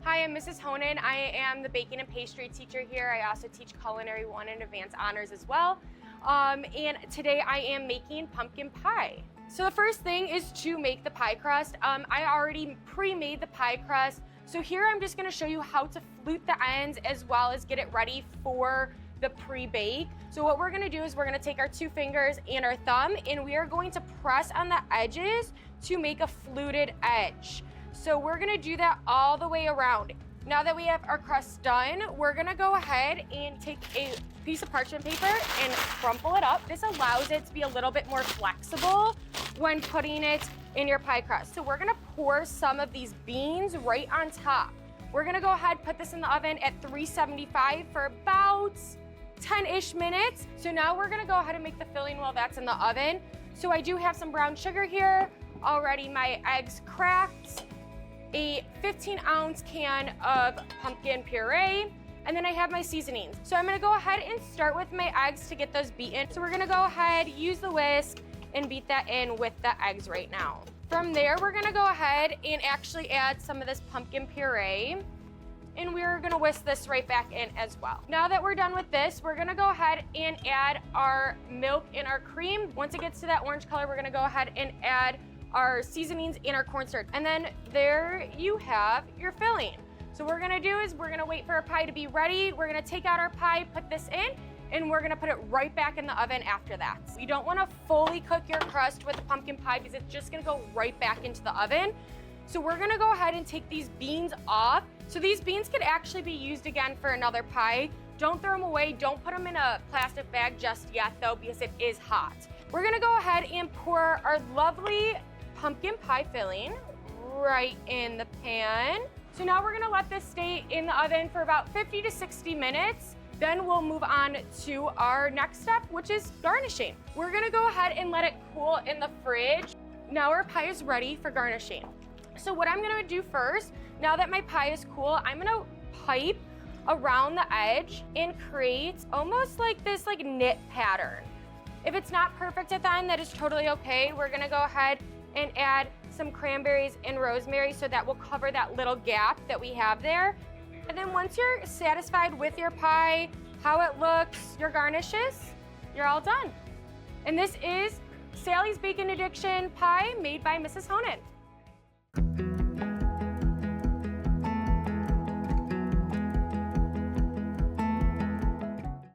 Hi, I'm Mrs. Honan. I am the baking and pastry teacher here. I also teach Culinary 1 and Advanced Honors as well. And today I am making pumpkin pie. So the first thing is to make the pie crust. I already pre-made the pie crust. So here I'm just gonna show you how to flute the ends as well as get it ready for the pre-bake. So what we're gonna do is we're gonna take our 2 fingers and our thumb, and we are going to press on the edges to make a fluted edge. So we're gonna do that all the way around. Now that we have our crust done, we're gonna go ahead and take a piece of parchment paper and crumple it up. This allows it to be a little bit more flexible when putting it in your pie crust. So we're gonna pour some of these beans right on top. We're gonna go ahead and put this in the oven at 375 for about 10-ish minutes. So now we're gonna go ahead and make the filling while that's in the oven. So I do have some brown sugar here, already my eggs cracked, a 15-ounce can of pumpkin puree, and then I have my seasonings. So I'm gonna go ahead and start with my eggs to get those beaten. So we're gonna go ahead, use the whisk, and beat that in with the eggs right now. From there, we're gonna go ahead and actually add some of this pumpkin puree, and we're gonna whisk this right back in as well. Now that we're done with this, we're gonna go ahead and add our milk and our cream. Once it gets to that orange color, we're gonna go ahead and add our seasonings and our cornstarch. And then there you have your filling. So what we're gonna do is we're gonna wait for our pie to be ready. We're gonna take out our pie, put this in, and we're gonna put it right back in the oven after that. You don't wanna fully cook your crust with the pumpkin pie because it's just gonna go right back into the oven. So we're gonna go ahead and take these beans off. So these beans could actually be used again for another pie. Don't throw them away. Don't put them in a plastic bag just yet though, because it is hot. We're gonna go ahead and pour our lovely pumpkin pie filling right in the pan. So now we're gonna let this stay in the oven for about 50 to 60 minutes. Then we'll move on to our next step, which is garnishing. We're gonna go ahead and let it cool in the fridge. Now our pie is ready for garnishing. So what I'm gonna do first, now that my pie is cool, I'm gonna pipe around the edge and create almost like this knit pattern. If it's not perfect at the end, that is totally okay. We're gonna go ahead and add some cranberries and rosemary so that will cover that little gap that we have there. And then once you're satisfied with your pie, how it looks, your garnishes, you're all done. And this is Sally's Bacon Addiction pie made by Mrs. Honan.